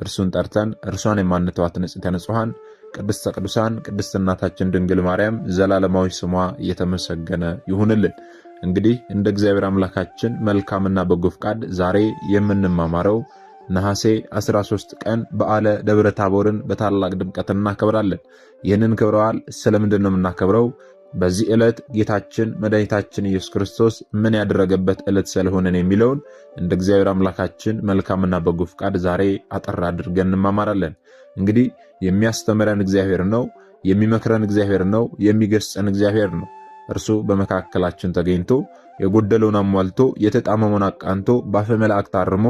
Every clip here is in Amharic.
እርሱን ጠርተን እርሷን የማንተዋት ንጽሕተ ንጹሐን ቅድስተ ቅዱሳን ቅድስት እናታችን ድንግል ማርያም ዘላለማዊ ስሟ እየተመሰገነ ይሁንልን። እንግዲህ እንደ እግዚአብሔር አምላካችን መልካምና በጎ ፍቃድ ዛሬ የምንማማረው ነሐሴ 13 ቀን በዓለ ደብረ ታቦርን በታላቅ ድምቀት እናከብራለን። ይህንን ክብረ በዓል ስለምንድን ነው የምናከብረው? በዚህ ዕለት ጌታችን መድኃኒታችን ኢየሱስ ክርስቶስ ምን ያደረገበት ዕለት ስለሆነን የሚለውን እንደ እግዚአብሔር አምላካችን መልካምና በጎ ፍቃድ ዛሬ አጠር አድርገን እንማማራለን። እንግዲህ የሚያስተምረን እግዚአብሔር ነው፣ የሚመክረን እግዚአብሔር ነው፣ የሚገስጸን እግዚአብሔር ነው። እርሱ በመካከላችን ተገኝቶ የጎደለውን አሟልቶ የተጣመመውን አቃንቶ በአፈ መላእክት አርሞ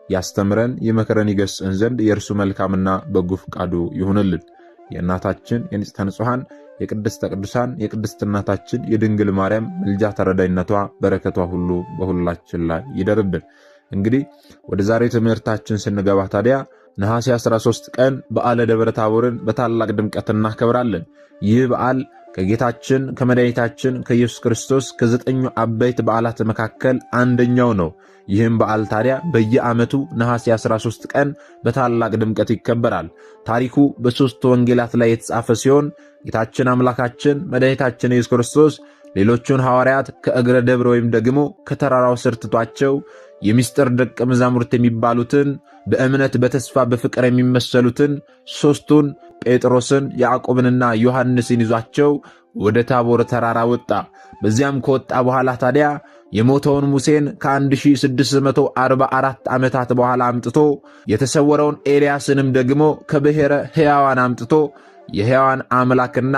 ያስተምረን ይመክረን ይገስጸን ዘንድ የእርሱ መልካምና በጎ ፍቃዱ ይሁንልን። የእናታችን የንጽሕተ ንጹሐን የቅድስተ ቅዱሳን የቅድስት እናታችን የድንግል ማርያም ምልጃ ተረዳይነቷ በረከቷ ሁሉ በሁላችን ላይ ይደርብን። እንግዲህ ወደ ዛሬ ትምህርታችን ስንገባ ታዲያ ነሐሴ 13 ቀን በዓለ ደብረ ታቦርን በታላቅ ድምቀት እናከብራለን። ይህ በዓል ከጌታችን ከመድኃኒታችን ከኢየሱስ ክርስቶስ ከዘጠኙ አበይት በዓላት መካከል አንደኛው ነው። ይህም በዓል ታዲያ በየዓመቱ ነሐሴ 13 ቀን በታላቅ ድምቀት ይከበራል። ታሪኩ በሦስቱ ወንጌላት ላይ የተጻፈ ሲሆን ጌታችን አምላካችን መድኃኒታችን ኢየሱስ ክርስቶስ ሌሎቹን ሐዋርያት ከእግረ ደብረ ወይም ደግሞ ከተራራው ስር ትቷቸው የሚስጥር ደቀ መዛሙርት የሚባሉትን በእምነት በተስፋ በፍቅር የሚመሰሉትን ሦስቱን ጴጥሮስን ያዕቆብንና ዮሐንስን ይዟቸው ወደ ታቦር ተራራ ወጣ። በዚያም ከወጣ በኋላ ታዲያ የሞተውን ሙሴን ከ1644 ዓመታት በኋላ አምጥቶ የተሰወረውን ኤልያስንም ደግሞ ከብሔረ ሕያዋን አምጥቶ የሕያዋን አምላክና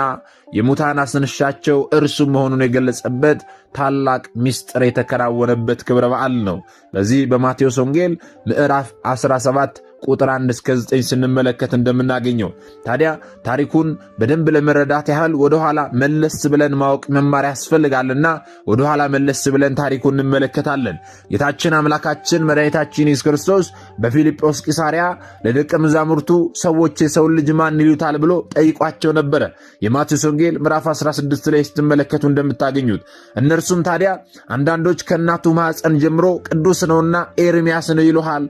የሙታን አስነሻቸው እርሱ መሆኑን የገለጸበት ታላቅ ምስጢር የተከናወነበት ክብረ በዓል ነው። በዚህ በማቴዎስ ወንጌል ምዕራፍ 17 ቁጥር 1 እስከ 9 ስንመለከት እንደምናገኘው ታዲያ ታሪኩን በደንብ ለመረዳት ያህል ወደኋላ መለስ ብለን ማወቅ መማር ያስፈልጋልና ወደኋላ መለስ ብለን ታሪኩን እንመለከታለን። ጌታችን አምላካችን መድኃኒታችን ኢየሱስ ክርስቶስ በፊልጶስ ቂሳርያ ለደቀ መዛሙርቱ ሰዎች የሰው ልጅ ማን ይሉታል ብሎ ጠይቋቸው ነበረ። የማቴዎስ ወንጌል ምዕራፍ 16 ላይ ስትመለከቱ እንደምታገኙት እነርሱም ታዲያ አንዳንዶች ከእናቱ ማኅፀን ጀምሮ ቅዱስ ነውና ኤርምያስ ነው ይሉሃል፣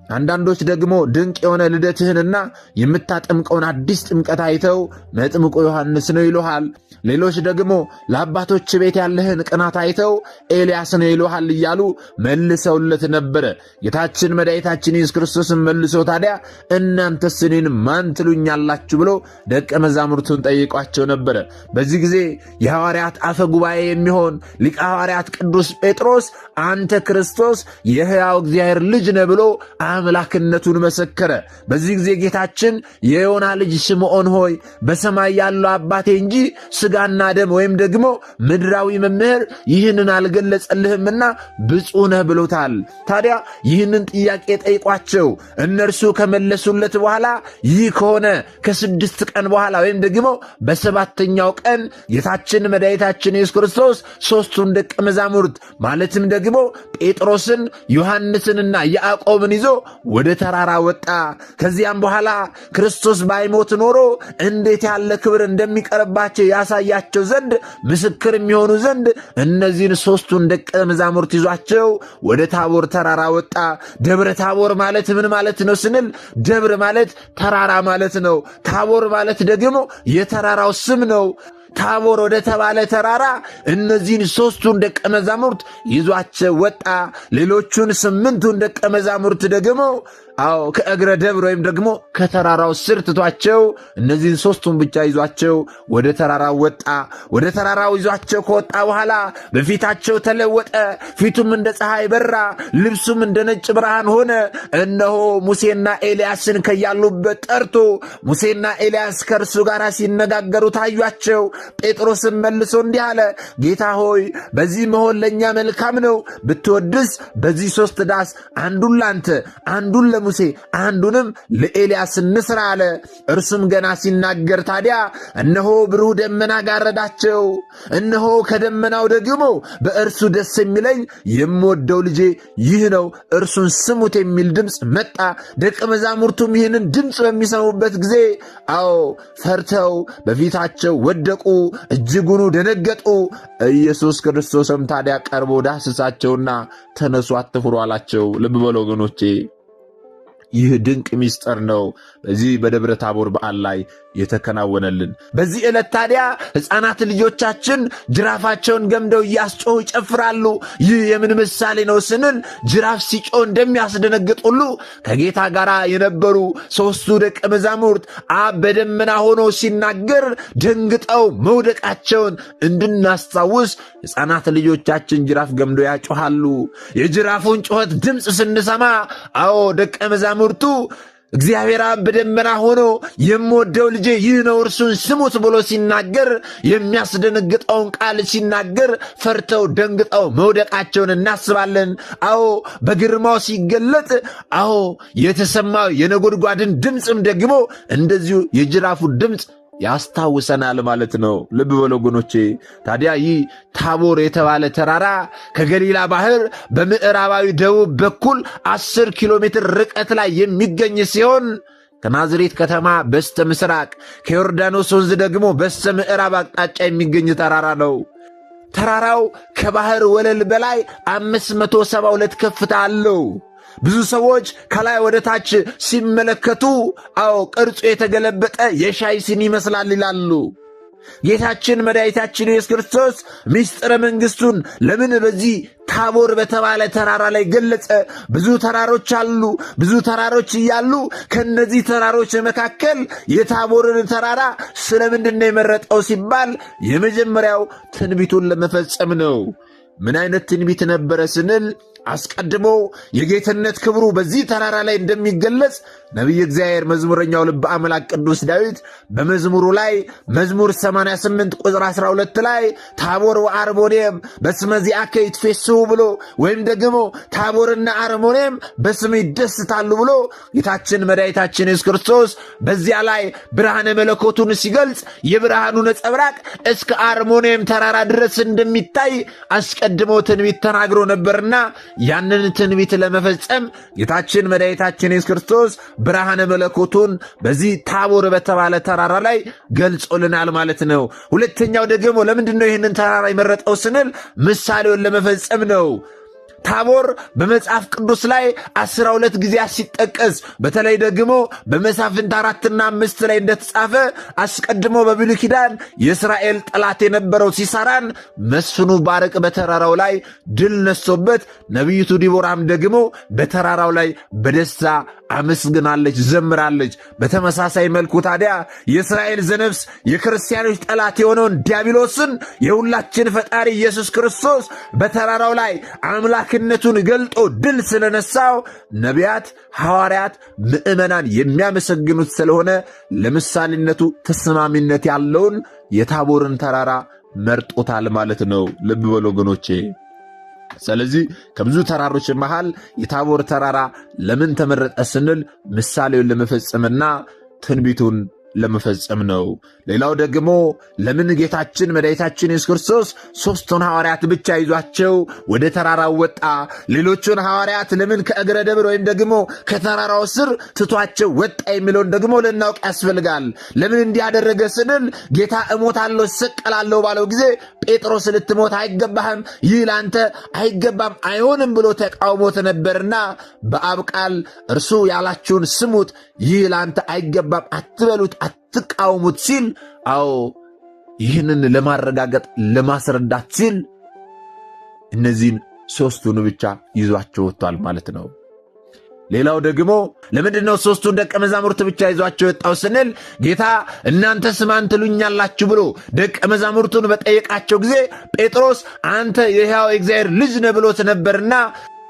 አንዳንዶች ደግሞ ድንቅ የሆነ ልደትህንና የምታጠምቀውን አዲስ ጥምቀት አይተው መጥምቁ ዮሐንስ ነው ይሉሃል፣ ሌሎች ደግሞ ለአባቶች ቤት ያለህን ቅናት አይተው ኤልያስ ነው ይሉሃል እያሉ መልሰውለት ነበረ። ጌታችን መድኃኒታችን ኢየሱስ ክርስቶስን መልሶ ታዲያ እናንተስ እኔን ማን ትሉኛላችሁ ብሎ ደቀ መዛሙርቱን ጠይቋቸው ነበረ። በዚህ ጊዜ የሐዋርያት አፈ ጉባኤ የሚሆን ሊቀ ሐዋርያት ቅዱስ ጴጥሮስ አንተ ክርስቶስ የሕያው እግዚአብሔር ልጅ ነህ ብሎ አምላክነቱን መሰከረ። በዚህ ጊዜ ጌታችን የዮና ልጅ ስምዖን ሆይ በሰማይ ያለው አባቴ እንጂ ሥጋና ደም ወይም ደግሞ ምድራዊ መምህር ይህንን አልገለጸልህምና ብፁዕ ነህ ብሎታል። ታዲያ ይህንን ጥያቄ ጠይቋቸው እነርሱ ከመለሱለት በኋላ ይህ ከሆነ ከ6 ቀን በኋላ ወይም ደግሞ በ7ኛው ቀን ጌታችን መድኃኒታችን ኢየሱስ ክርስቶስ ሦስቱን ደቀ መዛሙርት ማለትም ደግሞ ጴጥሮስን ዮሐንስንና ያዕቆብን ይዞ ወደ ተራራ ወጣ። ከዚያም በኋላ ክርስቶስ ባይሞት ኖሮ እንዴት ያለ ክብር እንደሚቀርባቸው ያሳያቸው ዘንድ ምስክር የሚሆኑ ዘንድ እነዚህን ሦስቱን ደቀ መዛሙርት ይዟቸው ወደ ታቦር ተራራ ወጣ። ደብረ ታቦር ማለት ምን ማለት ነው ስንል ደብር ማለት ተራራ ማለት ነው። ታቦር ማለት ደግሞ የተራራው ስም ነው። ታቦር ወደ ተባለ ተራራ እነዚህን 3ቱን ደቀ መዛሙርት ይዟቸው ወጣ። ሌሎቹን 8ቱን ደቀ መዛሙርት ደግሞ ከእግረ ደብር ወይም ደግሞ ከተራራው ስር ትቷቸው እነዚህን 3ቱን ብቻ ይዟቸው ወደ ተራራው ወጣ። ወደ ተራራው ይዟቸው ከወጣ በኋላ በፊታቸው ተለወጠ። ፊቱም እንደ ፀሐይ በራ፣ ልብሱም እንደ ነጭ ብርሃን ሆነ። እነሆ ሙሴና ኤልያስን ከያሉበት ጠርቶ ሙሴና ኤልያስ ከእርሱ ጋር ሲነጋገሩ ታዩአቸው። ጴጥሮስም መልሶ እንዲህ አለ፣ ጌታ ሆይ በዚህ መሆን ለእኛ መልካም ነው። ብትወድስ በዚህ 3 ዳስ አንዱን ላንተ አንዱን ለሙሴ አንዱንም ለኤልያስ እንስራ አለ። እርሱም ገና ሲናገር ታዲያ እነሆ ብሩህ ደመና ጋረዳቸው። እነሆ ከደመናው ደግሞ በእርሱ ደስ የሚለኝ የምወደው ልጄ ይህ ነው፣ እርሱን ስሙት የሚል ድምፅ መጣ። ደቀ መዛሙርቱም ይህንን ድምፅ በሚሰሙበት ጊዜ ፈርተው በፊታቸው ወደቁ፣ እጅጉኑ ደነገጡ። ኢየሱስ ክርስቶስም ታዲያ ቀርቦ ዳሰሳቸውና ተነሱ፣ አትፍሩ አላቸው። ልብ በሉ ወገኖቼ፣ ይህ ድንቅ ምስጢር ነው በዚህ በደብረ ታቦር በዓል ላይ የተከናወነልን። በዚህ ዕለት ታዲያ ሕፃናት ልጆቻችን ጅራፋቸውን ገምደው እያስጮሁ ይጨፍራሉ። ይህ የምን ምሳሌ ነው ስንል ጅራፍ ሲጮህ እንደሚያስደነግጥ ሁሉ ከጌታ ጋር የነበሩ ሦስቱ ደቀ መዛሙርት አብ በደመና ሆኖ ሲናገር ደንግጠው መውደቃቸውን እንድናስታውስ ሕፃናት ልጆቻችን ጅራፍ ገምደው ያጮሃሉ። የጅራፉን ጩኸት ድምፅ ስንሰማ አዎ ደቀ መዛሙርቱ እግዚአብሔር አብ በደመና ሆኖ የምወደው ልጄ ይህ ነው እርሱን ስሙት ብሎ ሲናገር የሚያስደነግጠውን ቃል ሲናገር ፈርተው ደንግጠው መውደቃቸውን እናስባለን። አዎ በግርማው ሲገለጥ አዎ የተሰማው የነጎድጓድን ድምፅም ደግሞ እንደዚሁ የጅራፉ ድምፅ ያስታውሰናል ማለት ነው። ልብ በሉ ወገኖቼ። ታዲያ ይህ ታቦር የተባለ ተራራ ከገሊላ ባህር በምዕራባዊ ደቡብ በኩል 10 ኪሎ ሜትር ርቀት ላይ የሚገኝ ሲሆን ከናዝሬት ከተማ በስተ ምስራቅ ከዮርዳኖስ ወንዝ ደግሞ በስተ ምዕራብ አቅጣጫ የሚገኝ ተራራ ነው። ተራራው ከባህር ወለል በላይ 572 ከፍታ አለው። ብዙ ሰዎች ከላይ ወደ ታች ሲመለከቱ አዎ ቅርጹ የተገለበጠ የሻይ ሲኒ ይመስላል ይላሉ። ጌታችን መድኃኒታችን ኢየሱስ ክርስቶስ ምስጢረ መንግሥቱን ለምን በዚህ ታቦር በተባለ ተራራ ላይ ገለጸ? ብዙ ተራሮች አሉ። ብዙ ተራሮች እያሉ ከነዚህ ተራሮች መካከል የታቦርን ተራራ ስለምንድን ነው የመረጠው ሲባል የመጀመሪያው ትንቢቱን ለመፈጸም ነው። ምን አይነት ትንቢት ነበረ ስንል አስቀድሞ የጌትነት ክብሩ በዚህ ተራራ ላይ እንደሚገለጽ ነቢይ እግዚአብሔር መዝሙረኛው ልበ አምላክ ቅዱስ ዳዊት በመዝሙሩ ላይ መዝሙር 88 ቁጥር 12 ላይ ታቦር ወአርሞኔም በስመ ዚአከ ይትፌስሑ ብሎ ወይም ደግሞ ታቦርና አርሞኔም በስም ይደስታሉ ብሎ ጌታችን መድኃኒታችን ኢየሱስ ክርስቶስ በዚያ ላይ ብርሃነ መለኮቱን ሲገልጽ የብርሃኑ ነጸብራቅ እስከ አርሞኔም ተራራ ድረስ እንደሚታይ አስቀድሞ ትንቢት ተናግሮ ነበርና ያንን ትንቢት ለመፈጸም ጌታችን መድኃኒታችን ኢየሱስ ክርስቶስ ብርሃነ መለኮቱን በዚህ ታቦር በተባለ ተራራ ላይ ገልጾልናል ማለት ነው። ሁለተኛው ደግሞ ለምንድን ነው ይህንን ተራራ የመረጠው ስንል ምሳሌውን ለመፈጸም ነው። ታቦር በመጽሐፍ ቅዱስ ላይ 12 ጊዜያት ሲጠቀስ በተለይ ደግሞ በመሳፍንት 4 እና 5 ላይ እንደተጻፈ አስቀድሞ በብሉይ ኪዳን የእስራኤል ጠላት የነበረው ሲሳራን መስፍኑ ባርቅ በተራራው ላይ ድል ነስቶበት ነቢይቱ ዲቦራም ደግሞ በተራራው ላይ በደስታ አመስግናለች፣ ዘምራለች። በተመሳሳይ መልኩ ታዲያ የእስራኤል ዘነፍስ የክርስቲያኖች ጠላት የሆነውን ዲያብሎስን የሁላችን ፈጣሪ ኢየሱስ ክርስቶስ በተራራው ላይ አምላክነቱን ገልጦ ድል ስለነሳው ነቢያት፣ ሐዋርያት፣ ምዕመናን የሚያመሰግኑት ስለሆነ ለምሳሌነቱ ተስማሚነት ያለውን የታቦርን ተራራ መርጦታል ማለት ነው። ልብ በሉ ወገኖቼ። ስለዚህ ከብዙ ተራሮች መሃል የታቦር ተራራ ለምን ተመረጠ ስንል ምሳሌውን ለመፈጸምና ትንቢቱን ለመፈጸም ነው። ሌላው ደግሞ ለምን ጌታችን መድኃኒታችን ኢየሱስ ክርስቶስ 3ቱን ሐዋርያት ብቻ ይዟቸው ወደ ተራራው ወጣ? ሌሎቹን ሐዋርያት ለምን ከእግረ ደብር ወይም ደግሞ ከተራራው ስር ትቷቸው ወጣ የሚለውን ደግሞ ልናውቅ ያስፈልጋል። ለምን እንዲያደረገ ስንል ጌታ እሞታለሁ እሰቀላለሁ ባለው ጊዜ ጴጥሮስ ልትሞት አይገባህም፣ ይህ ላንተ አይገባም፣ አይሆንም ብሎ ተቃውሞት ነበርና በአብ ቃል እርሱ ያላችሁን ስሙት፣ ይህ ላንተ አይገባም አትበሉት፣ አትቃወሙት ሲል አዎ ይህንን ለማረጋገጥ ለማስረዳት ሲል እነዚህን 3ቱን ብቻ ይዟቸው ወጥቷል ማለት ነው። ሌላው ደግሞ ለምንድነው 3ቱን ደቀ መዛሙርት ብቻ ይዟቸው ወጣው ስንል ጌታ እናንተስ ማን ትሉኛላችሁ ብሎ ደቀ መዛሙርቱን በጠየቃቸው ጊዜ ጴጥሮስ አንተ የሕያው እግዚአብሔር ልጅ ነህ ብሎት ነበርና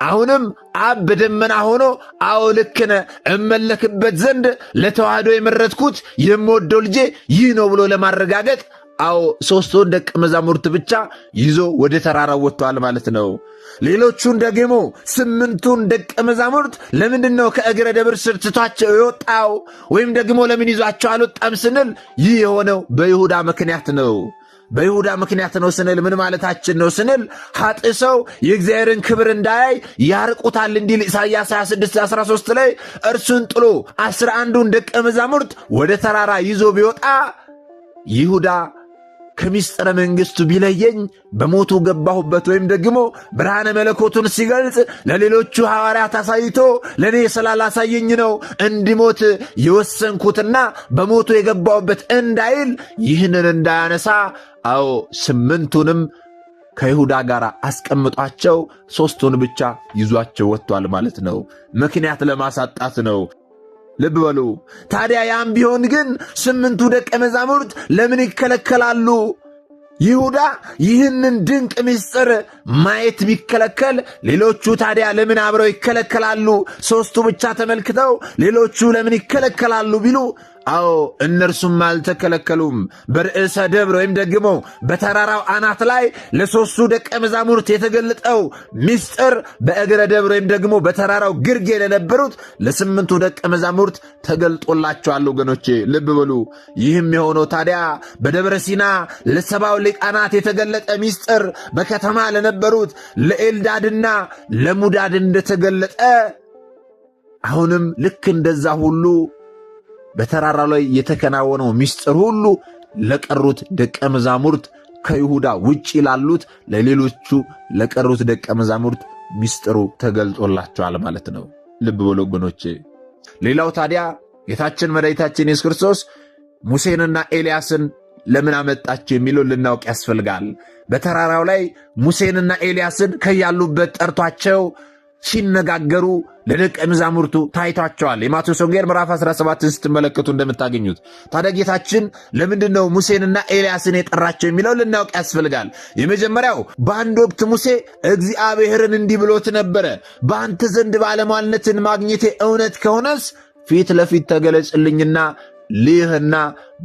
አሁንም አብ በደመና ሆኖ አዎ ልክ ነህ እመለክበት ዘንድ ለተዋህዶ የመረጥኩት የምወደው ልጄ ይህ ነው ብሎ ለማረጋገጥ አዎ 3ቱን ደቀ መዛሙርት ብቻ ይዞ ወደ ተራራው ወጥቷል ማለት ነው። ሌሎቹን ደግሞ 8ቱን ደቀ መዛሙርት ለምንድን ነው ከእግረ ደብር ስር ትቷቸው የወጣው ወይም ደግሞ ለምን ይዟቸው አልወጣም ስንል ይህ የሆነው በይሁዳ ምክንያት ነው። በይሁዳ ምክንያት ነው ስንል ምን ማለታችን ነው ስንል ኃጥእ ሰው የእግዚአብሔርን ክብር እንዳያይ ያርቁታል እንዲል ኢሳይያስ 26:13 ላይ እርሱን ጥሎ 11ዱን ደቀ መዛሙርት ወደ ተራራ ይዞ ቢወጣ ይሁዳ ከሚስጥረ መንግሥቱ ቢለየኝ በሞቱ ገባሁበት ወይም ደግሞ ብርሃነ መለኮቱን ሲገልጽ ለሌሎቹ ሐዋርያት አሳይቶ ለእኔ ስላላሳየኝ ነው እንዲሞት የወሰንኩትና በሞቱ የገባሁበት እንዳይል ይህንን እንዳያነሳ አዎ 8ቱንም ከይሁዳ ጋር አስቀምጧቸው 3ቱን ብቻ ይዟቸው ወጥቷል ማለት ነው። ምክንያት ለማሳጣት ነው። ልብ በሉ። ታዲያ ያም ቢሆን ግን 8ቱ ደቀ መዛሙርት ለምን ይከለከላሉ? ይሁዳ ይህንን ድንቅ ምስጢር ማየት ቢከለከል ሌሎቹ ታዲያ ለምን አብረው ይከለከላሉ? 3ቱ ብቻ ተመልክተው ሌሎቹ ለምን ይከለከላሉ ቢሉ አዎ እነርሱም አልተከለከሉም። በርዕሰ ደብር ወይም ደግሞ በተራራው አናት ላይ ለ3ቱ ደቀ መዛሙርት የተገለጠው ምስጢር በእግረ ደብር ወይም ደግሞ በተራራው ግርጌ ለነበሩት ለ8ቱ ደቀ መዛሙርት ተገልጦላቸዋል። ወገኖቼ ልብ በሉ። ይህም የሆነው ታዲያ በደብረ ሲና ለ70 ሊቃናት የተገለጠ ምስጢር በከተማ ለነበሩት ለኤልዳድና ለሙዳድ እንደተገለጠ አሁንም ልክ እንደዛ ሁሉ በተራራው ላይ የተከናወነው ምስጢር ሁሉ ለቀሩት ደቀ መዛሙርት ከይሁዳ ውጪ ላሉት ለሌሎቹ ለቀሩት ደቀ መዛሙርት ምስጢሩ ተገልጦላቸዋል ማለት ነው። ልብ በሉ ወገኖቼ። ሌላው ታዲያ ጌታችን መድኃኒታችን ኢየሱስ ክርስቶስ ሙሴንና ኤልያስን ለምን አመጣቸው የሚለው ልናውቅ ያስፈልጋል። በተራራው ላይ ሙሴንና ኤልያስን ከያሉበት ጠርቷቸው ሲነጋገሩ ለደቀ መዛሙርቱ ታይቷቸዋል። የማቴዎስ ወንጌል ምዕራፍ 17 ስትመለከቱ እንደምታገኙት ታዲያ ጌታችን ለምንድነው ሙሴንና ኤልያስን የጠራቸው የሚለው ልናውቅ ያስፈልጋል። የመጀመሪያው በአንድ ወቅት ሙሴ እግዚአብሔርን እንዲህ ብሎት ነበረ፣ በአንተ ዘንድ ባለሟልነትን ማግኘቴ እውነት ከሆነስ ፊት ለፊት ተገለጽልኝና ልይህና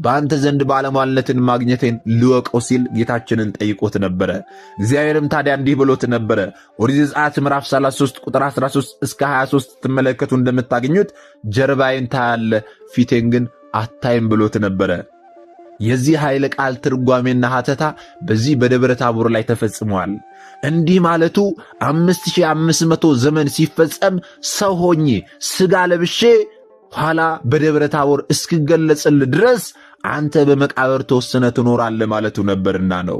በአንተ ዘንድ ባለሟልነትን ማግኘቴን ልወቀው ሲል ጌታችንን ጠይቆት ነበረ። እግዚአብሔርም ታዲያ እንዲህ ብሎት ነበረ። ኦሪት ዘጸአት ምዕራፍ 33 ቁጥር 13 እስከ 23 ትመለከቱ እንደምታገኙት ጀርባዬን ታያለህ፣ ፊቴን ግን አታይም ብሎት ነበረ። የዚህ ኃይለ ቃል ትርጓሜና ሐተታ በዚህ በደብረ ታቦር ላይ ተፈጽሟል። እንዲህ ማለቱ 5500 ዘመን ሲፈጸም ሰው ሆኜ ሥጋ ለብሼ ኋላ በደብረ ታቦር እስክገለጽል ድረስ አንተ በመቃብር ተወስነ ትኖራለህ ማለቱ ነበርና ነው።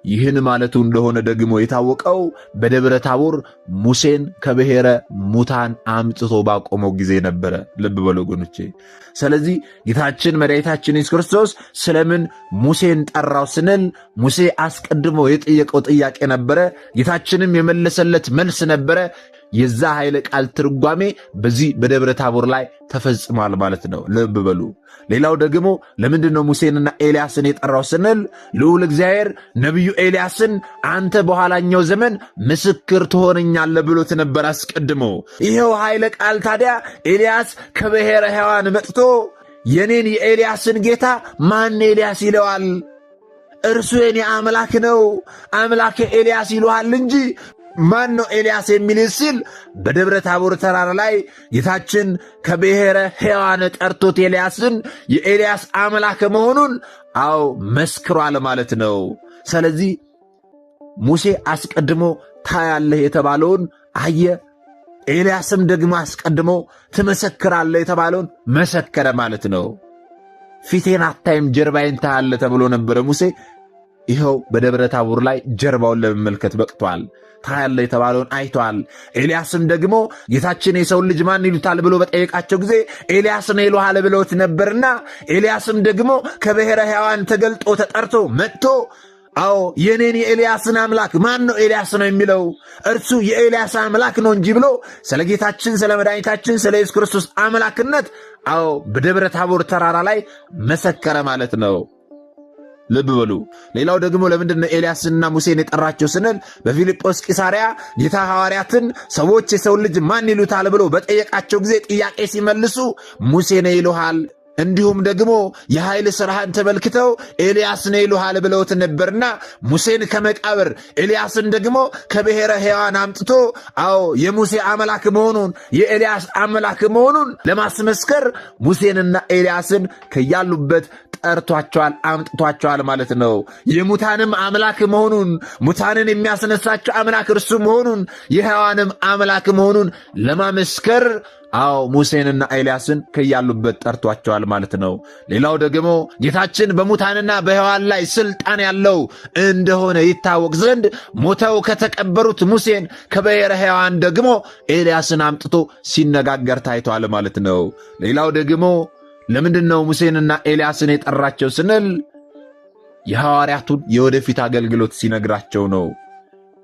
ይህን ማለቱ እንደሆነ ደግሞ የታወቀው በደብረ ታቦር ሙሴን ከብሔረ ሙታን አምጥቶ ባቆመው ጊዜ ነበረ። ልብ በሉ ወገኖቼ። ስለዚህ ጌታችን መድኃኒታችን ኢየሱስ ክርስቶስ ስለምን ሙሴን ጠራው ስንል ሙሴ አስቀድሞ የጠየቀው ጥያቄ ነበረ። ጌታችንም የመለሰለት መልስ ነበረ። የዛ ኃይለ ቃል ትርጓሜ በዚህ በደብረ ታቦር ላይ ተፈጽሟል ማለት ነው። ልብ በሉ። ሌላው ደግሞ ለምንድነው ሙሴንና ኤልያስን የጠራው ስንል ልዑል እግዚአብሔር ነቢዩ ኤልያስን አንተ በኋላኛው ዘመን ምስክር ትሆነኛለህ ብሎት ነበር አስቀድሞ። ይሄው ኃይለ ቃል ታዲያ ኤልያስ ከብሔረ ሕያዋን መጥቶ የኔን የኤልያስን ጌታ ማን ኤልያስ ይለዋል? እርሱ የኔ አምላክ ነው፣ አምላክ ኤልያስ ይለዋል እንጂ ማን ነው ኤልያስ የሚል ሲል በደብረ ታቦር ተራራ ላይ ጌታችን ከብሔረ ሕያዋን ጠርቶት ኤልያስን የኤልያስ አምላክ መሆኑን አዎ መስክሯል ማለት ነው። ስለዚህ ሙሴ አስቀድሞ ታያለህ የተባለውን አየ፣ ኤልያስም ደግሞ አስቀድሞ ትመሰክራለህ የተባለውን መሰከረ ማለት ነው። ፊቴን አታይም ጀርባዬን ታያለህ ተብሎ ነበረ ሙሴ። ይኸው በደብረ ታቦር ላይ ጀርባውን ለመመልከት በቅቷል። ታያለህ የተባለውን አይቷል። ኤልያስም ደግሞ ጌታችን የሰውን ልጅ ማን ይሉታል ብሎ በጠየቃቸው ጊዜ ኤልያስ ነው ይሉሃል ብለውት ነበርና ኤልያስም ደግሞ ከብሔረ ሕያዋን ተገልጦ ተጠርቶ መጥቶ አዎ የኔን የኤልያስን አምላክ ማን ነው ኤልያስ ነው የሚለው? እርሱ የኤልያስ አምላክ ነው እንጂ ብሎ ስለ ጌታችን ስለ መድኃኒታችን ስለ ኢየሱስ ክርስቶስ አምላክነት አዎ በደብረ ታቦር ተራራ ላይ መሰከረ ማለት ነው። ልብ በሉ። ሌላው ደግሞ ለምንድነው ኤልያስና ሙሴን የጠራቸው ስንል በፊልጶስ ቂሳርያ ጌታ ሐዋርያትን ሰዎች የሰው ልጅ ማን ይሉታል ብሎ በጠየቃቸው ጊዜ ጥያቄ ሲመልሱ ሙሴ ነው ይሉሃል፣ እንዲሁም ደግሞ የኃይል ሥራህን ተመልክተው ኤልያስ ነው ይሉሃል ብለውት ነበርና ሙሴን ከመቃብር ኤልያስን ደግሞ ከብሔረ ሕያዋን አምጥቶ አዎ የሙሴ አምላክ መሆኑን የኤልያስ አምላክ መሆኑን ለማስመስከር ሙሴንና ኤልያስን ከያሉበት ጠርቷቸዋል፣ አምጥቷቸዋል ማለት ነው። የሙታንም አምላክ መሆኑን ሙታንን የሚያስነሳቸው አምላክ እርሱ መሆኑን የሕያዋንም አምላክ መሆኑን ለማመስከር አዎ ሙሴንና ኤልያስን ከያሉበት ጠርቷቸዋል ማለት ነው። ሌላው ደግሞ ጌታችን በሙታንና በሕያዋን ላይ ስልጣን ያለው እንደሆነ ይታወቅ ዘንድ ሞተው ከተቀበሩት ሙሴን ከብሔረ ሕያዋን ደግሞ ኤልያስን አምጥቶ ሲነጋገር ታይቷል ማለት ነው። ሌላው ደግሞ ለምንድን ነው ሙሴንና ኤልያስን የጠራቸው ስንል የሐዋርያቱን የወደፊት አገልግሎት ሲነግራቸው ነው።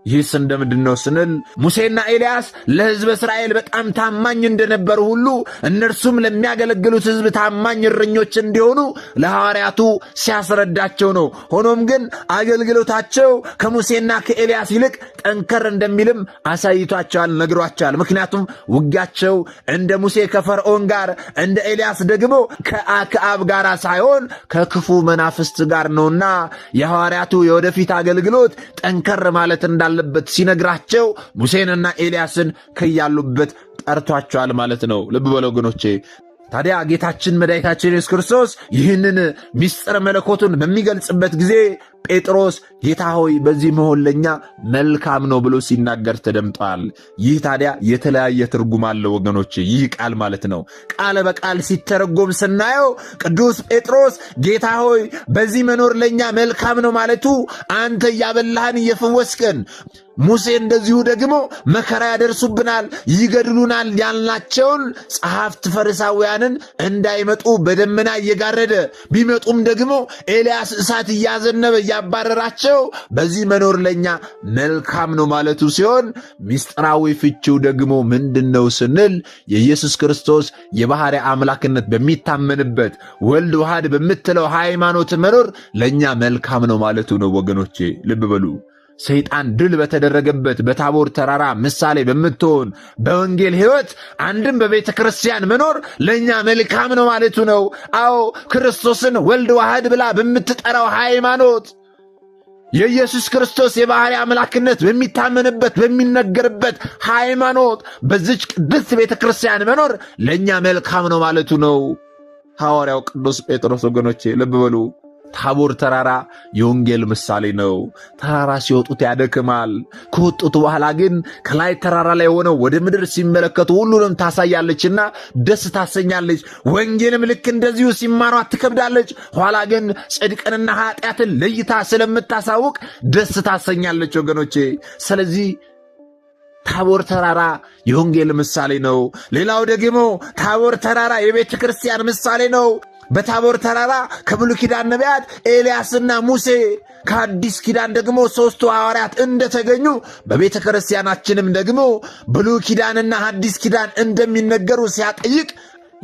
ይህስ እንደምንድነው ስንል ሙሴና ኤልያስ ለሕዝበ እስራኤል በጣም ታማኝ እንደነበሩ ሁሉ እነርሱም ለሚያገለግሉት ሕዝብ ታማኝ እረኞች እንዲሆኑ ለሐዋርያቱ ሲያስረዳቸው ነው። ሆኖም ግን አገልግሎታቸው ከሙሴና ከኤልያስ ይልቅ ጠንከር እንደሚልም አሳይቷቸዋል፣ ነግሯቸዋል። ምክንያቱም ውጊያቸው እንደ ሙሴ ከፈርዖን ጋር፣ እንደ ኤልያስ ደግሞ ከአክዓብ ጋር ሳይሆን ከክፉ መናፍስት ጋር ነውና የሐዋርያቱ የወደፊት አገልግሎት ጠንከር ማለት እንዳለበት ሲነግራቸው ሙሴንና ኤልያስን ከያሉበት ጠርቷቸዋል ማለት ነው። ልብ በሉ ወገኖቼ። ታዲያ ጌታችን መድኃኒታችን ኢየሱስ ክርስቶስ ይህንን ምስጢረ መለኮቱን በሚገልጽበት ጊዜ ጴጥሮስ ጌታ ሆይ በዚህ መሆን ለኛ መልካም ነው ብሎ ሲናገር ተደምጧል። ይህ ታዲያ የተለያየ ትርጉም አለው ወገኖቼ። ይህ ቃል ማለት ነው ቃል በቃል ሲተረጎም ስናየው ቅዱስ ጴጥሮስ ጌታ ሆይ በዚህ መኖር ለኛ መልካም ነው ማለቱ አንተ እያበላህን እየፈወስከን፣ ሙሴ እንደዚሁ ደግሞ መከራ ያደርሱብናል ይገድሉናል ያልናቸውን ጸሐፍት ፈሪሳውያንን እንዳይመጡ በደመና እየጋረደ ቢመጡም ደግሞ ኤልያስ እሳት እያዘነበ ያባረራቸው በዚህ መኖር ለኛ መልካም ነው ማለቱ ሲሆን ምስጢራዊ ፍቺው ደግሞ ምንድነው ስንል የኢየሱስ ክርስቶስ የባሕርይ አምላክነት በሚታመንበት ወልድ ዋሕድ በምትለው ሃይማኖት መኖር ለኛ መልካም ነው ማለቱ ነው ወገኖቼ። ልብ በሉ። ሰይጣን ድል በተደረገበት በታቦር ተራራ ምሳሌ በምትሆን በወንጌል ሕይወት አንድም በቤተ ክርስቲያን መኖር ለኛ መልካም ነው ማለቱ ነው። አዎ ክርስቶስን ወልድ ዋሕድ ብላ በምትጠራው ሃይማኖት የኢየሱስ ክርስቶስ የባሕርይ አምላክነት በሚታመንበት በሚነገርበት ሃይማኖት በዚች ቅድስት ቤተ ክርስቲያን መኖር ለኛ መልካም ነው ማለቱ ነው ሐዋርያው ቅዱስ ጴጥሮስ። ወገኖቼ ልብ በሉ። ታቦር ተራራ የወንጌል ምሳሌ ነው። ተራራ ሲወጡት ያደክማል። ከወጡት በኋላ ግን ከላይ ተራራ ላይ ሆነው ወደ ምድር ሲመለከቱ ሁሉንም ታሳያለችና ደስ ታሰኛለች። ወንጌልም ልክ እንደዚሁ ሲማሯት ትከብዳለች። ኋላ ግን ጽድቅንና ኃጢአትን ለይታ ስለምታሳውቅ ደስ ታሰኛለች ወገኖቼ። ስለዚህ ታቦር ተራራ የወንጌል ምሳሌ ነው። ሌላው ደግሞ ታቦር ተራራ የቤተ ክርስቲያን ምሳሌ ነው። በታቦር ተራራ ከብሉይ ኪዳን ነቢያት ኤልያስና ሙሴ ከአዲስ ኪዳን ደግሞ ሦስቱ ሐዋርያት እንደተገኙ በቤተ ክርስቲያናችንም ደግሞ ብሉይ ኪዳንና አዲስ ኪዳን እንደሚነገሩ ሲያጠይቅ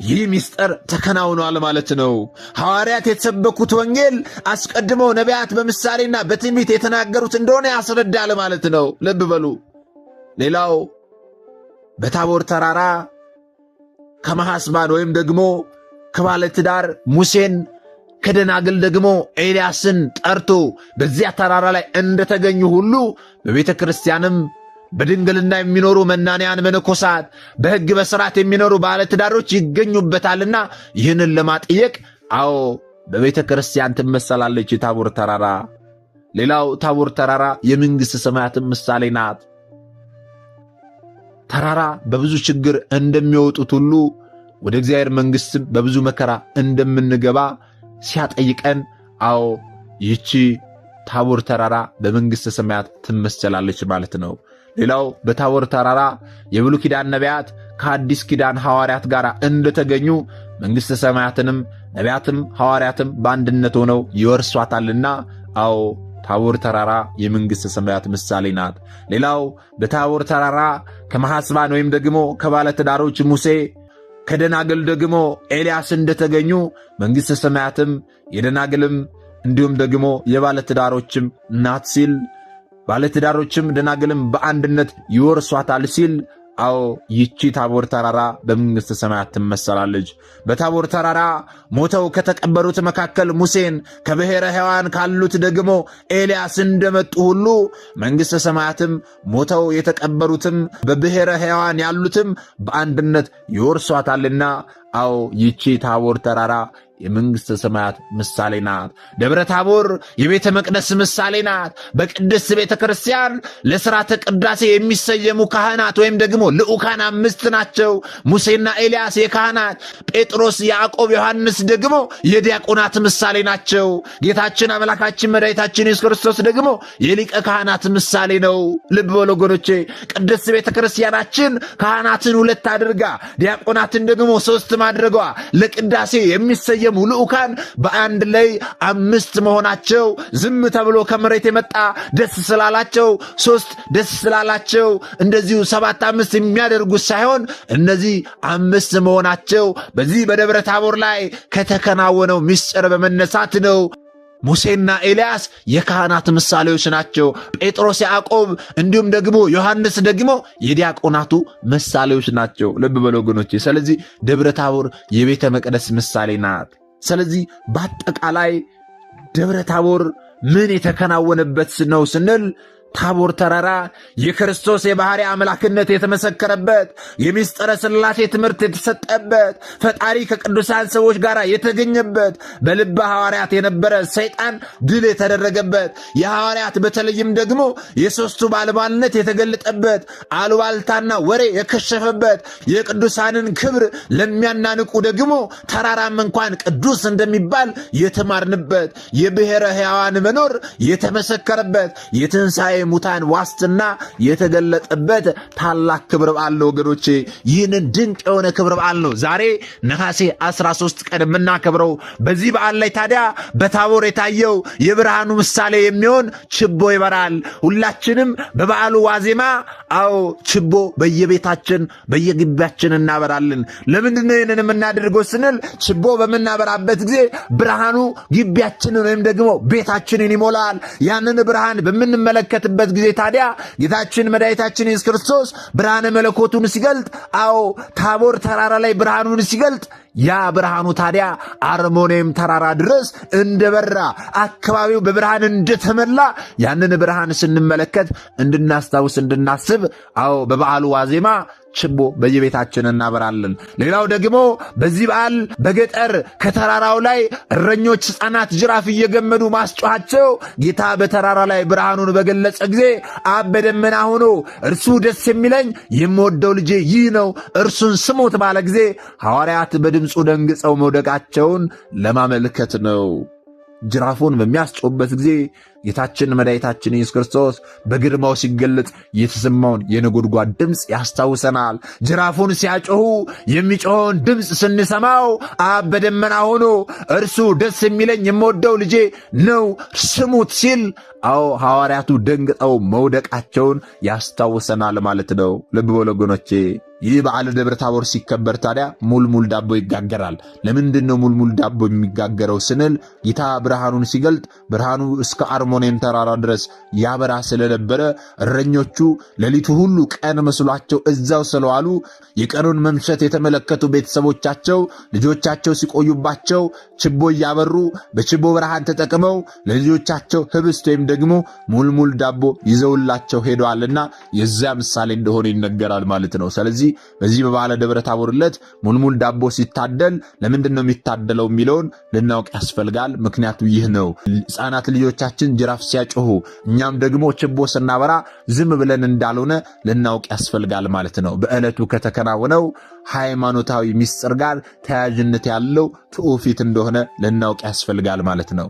ይህ ምስጢር ተከናውኗል ማለት ነው። ሐዋርያት የተሰበኩት ወንጌል አስቀድመው ነቢያት በምሳሌና በትንቢት የተናገሩት እንደሆነ ያስረዳል ማለት ነው። ልብ በሉ። ሌላው በታቦር ተራራ ከመሐስባን ወይም ደግሞ ከባለትዳር ሙሴን ከደናግል ደግሞ ኤልያስን ጠርቶ በዚያ ተራራ ላይ እንደተገኙ ሁሉ በቤተ ክርስቲያንም በድንግልና የሚኖሩ መናንያን መነኮሳት፣ በሕግ በሥርዓት የሚኖሩ ባለትዳሮች ይገኙበታልና ይህንን ለማጥየቅ አዎ በቤተ ክርስቲያን ትመሰላለች ታቦር ተራራ። ሌላው ታቦር ተራራ የመንግሥተ ሰማያትን ምሳሌ ናት። ተራራ በብዙ ችግር እንደሚወጡት ሁሉ ወደ እግዚአብሔር መንግሥት በብዙ መከራ እንደምንገባ ሲያጠይቀን አዎ ይቺ ታቦር ተራራ በመንግሥተ ሰማያት ትመሰላለች ማለት ነው። ሌላው በታቦር ተራራ የብሉይ ኪዳን ነቢያት ከአዲስ ኪዳን ሐዋርያት ጋር እንደተገኙ መንግሥተ ሰማያትንም ነቢያትም ሐዋርያትም በአንድነት ሆነው ይወርሷታልና አዎ ታቦር ተራራ የመንግሥተ ሰማያት ምሳሌ ናት። ሌላው በታቦር ተራራ ከመሐስባን ወይም ደግሞ ከባለትዳሮች ሙሴ ከደናግል ደግሞ ኤልያስ እንደተገኙ መንግሥተ ሰማያትም የደናግልም እንዲሁም ደግሞ የባለትዳሮችም ናት ሲል ባለትዳሮችም ደናግልም በአንድነት ይወርሷታል ሲል አዎ ይቺ ታቦር ተራራ በመንግሥተ ሰማያት ትመሰላለች። በታቦር ተራራ ሞተው ከተቀበሩት መካከል ሙሴን ከብሔረ ሕያዋን ካሉት ደግሞ ኤልያስ እንደመጡ ሁሉ መንግሥተ ሰማያትም ሞተው የተቀበሩትም በብሔረ ሕያዋን ያሉትም በአንድነት ይወርሷታልና አዎ ይቺ ታቦር ተራራ የመንግሥተ ሰማያት ምሳሌ ናት። ደብረ ታቦር የቤተ መቅደስ ምሳሌ ናት። በቅድስት ቤተ ክርስቲያን ለሥርዓተ ቅዳሴ የሚሰየሙ ካህናት ወይም ደግሞ ልዑካን 5 ናቸው። ሙሴና ኤልያስ የካህናት፣ ጴጥሮስ፣ ያዕቆብ፣ ዮሐንስ ደግሞ የዲያቆናት ምሳሌ ናቸው። ጌታችን አምላካችን መድኃኒታችን ኢየሱስ ክርስቶስ ደግሞ የሊቀ ካህናት ምሳሌ ነው። ልብ በሉ ወገኖቼ፣ ቅድስት ቤተ ክርስቲያናችን ካህናትን 2 አድርጋ ዲያቆናትን ደግሞ 3 ማድረጓ ለቅዳሴ የሚሰየሙ ልዑካን በአንድ ላይ 5 መሆናቸው ዝም ተብሎ ከመሬት የመጣ ደስ ስላላቸው 3 ደስ ስላላቸው እንደዚሁ 7 5 የሚያደርጉት ሳይሆን እነዚህ 5 መሆናቸው በዚህ በደብረ ታቦር ላይ ከተከናወነው ምስጢር በመነሳት ነው። ሙሴና ኤልያስ የካህናት ምሳሌዎች ናቸው። ጴጥሮስ፣ ያዕቆብ እንዲሁም ደግሞ ዮሐንስ ደግሞ የዲያቆናቱ ምሳሌዎች ናቸው። ልብ በሉ ወገኖቼ። ስለዚህ ደብረ ታቦር የቤተ መቅደስ ምሳሌ ናት። ስለዚህ በአጠቃላይ ደብረ ታቦር ምን የተከናወነበት ነው ስንል ታቦር ተራራ የክርስቶስ የባሕርይ አምላክነት የተመሰከረበት፣ የምስጢረ ሥላሴ ትምህርት የተሰጠበት፣ ፈጣሪ ከቅዱሳን ሰዎች ጋር የተገኘበት፣ በልበ ሐዋርያት የነበረ ሰይጣን ድል የተደረገበት፣ የሐዋርያት በተለይም ደግሞ የሦስቱ ባለሟልነት የተገለጠበት፣ አሉባልታና ወሬ የከሸፈበት፣ የቅዱሳንን ክብር ለሚያናንቁ ደግሞ ተራራም እንኳን ቅዱስ እንደሚባል የተማርንበት፣ የብሔረ ሕያዋን መኖር የተመሰከረበት፣ የትንሣኤ ሙታን ዋስትና የተገለጠበት ታላቅ ክብረ በዓል ነው ወገኖቼ። ይህንን ድንቅ የሆነ ክብረ በዓል ነው ዛሬ ነሐሴ 13 ቀን የምናከብረው። በዚህ በዓል ላይ ታዲያ በታቦር የታየው የብርሃኑ ምሳሌ የሚሆን ችቦ ይበራል። ሁላችንም በበዓሉ ዋዜማ ችቦ በየቤታችን በየግቢያችን እናበራለን። ለምንድነው ይህንን የምናደርገው ስንል ችቦ በምናበራበት ጊዜ ብርሃኑ ግቢያችንን ወይም ደግሞ ቤታችንን ይሞላል። ያንን ብርሃን በምንመለከት በት ጊዜ ታዲያ ጌታችን መድኃኒታችን ኢየሱስ ክርስቶስ ብርሃነ መለኮቱን ሲገልጥ ታቦር ተራራ ላይ ብርሃኑን ሲገልጥ ያ ብርሃኑ ታዲያ አርሞኔም ተራራ ድረስ እንደበራ አካባቢው በብርሃን እንደተመላ ያንን ብርሃን ስንመለከት እንድናስታውስ እንድናስብ በበዓሉ ዋዜማ ችቦ በየቤታችን እናበራለን። ሌላው ደግሞ በዚህ በዓል በገጠር ከተራራው ላይ እረኞች ሕፃናት ጅራፍ እየገመዱ ማስጮኻቸው ጌታ በተራራ ላይ ብርሃኑን በገለጸ ጊዜ አብ በደመና ሆኖ እርሱ ደስ የሚለኝ የምወደው ልጄ ይህ ነው እርሱን ስሙት ባለ ጊዜ ሐዋርያት በድምፁ ደንግጸው መውደቃቸውን ለማመልከት ነው። ጅራፉን በሚያስጮህበት ጊዜ ጌታችን መድኃኒታችን ኢየሱስ ክርስቶስ በግርማው ሲገለጥ የተሰማውን የነጎድጓድ ድምፅ ያስታውሰናል። ጅራፉን ሲያጮሁ የሚጮኸውን ድምፅ ስንሰማው አብ በደመና ሆኖ እርሱ ደስ የሚለኝ የምወደው ልጄ ነው ስሙት ሲል ሐዋርያቱ ደንግጠው መውደቃቸውን ያስታውሰናል ማለት ነው። ልብ በሉ ወገኖቼ። ይህ በዓለ ደብረ ታቦር ሲከበር ታዲያ ሙልሙል ዳቦ ይጋገራል። ለምንድን ነው ሙልሙል ዳቦ የሚጋገረው ስንል ጌታ ብርሃኑን ሲገልጥ ብርሃኑ እስከ አርሞኔም ተራራ ድረስ ያበራ ስለነበረ እረኞቹ ሌሊቱ ሁሉ ቀን መስሏቸው እዛው ስለዋሉ የቀኑን መምሸት የተመለከቱ ቤተሰቦቻቸው ልጆቻቸው ሲቆዩባቸው ችቦ እያበሩ በችቦ ብርሃን ተጠቅመው ለልጆቻቸው ህብስት ወይም ደግሞ ሙልሙል ዳቦ ይዘውላቸው ሄደዋልና የዚያ ምሳሌ እንደሆነ ይነገራል ማለት ነው። ስለዚህ በዚህ በበዓለ ደብረ ታቦር ዕለት ሙልሙል ዳቦ ሲታደል ለምንድን ነው የሚታደለው የሚለውን ልናውቅ ያስፈልጋል። ምክንያቱ ይህ ነው። ሕፃናት ልጆቻችን ጅራፍ ሲያጮሁ እኛም ደግሞ ችቦ ስናበራ ዝም ብለን እንዳልሆነ ልናውቅ ያስፈልጋል ማለት ነው። በዕለቱ ከተከናወነው ሃይማኖታዊ ምስጢር ጋር ተያያዥነት ያለው ትውፊት እንደሆነ ልናውቅ ያስፈልጋል ማለት ነው።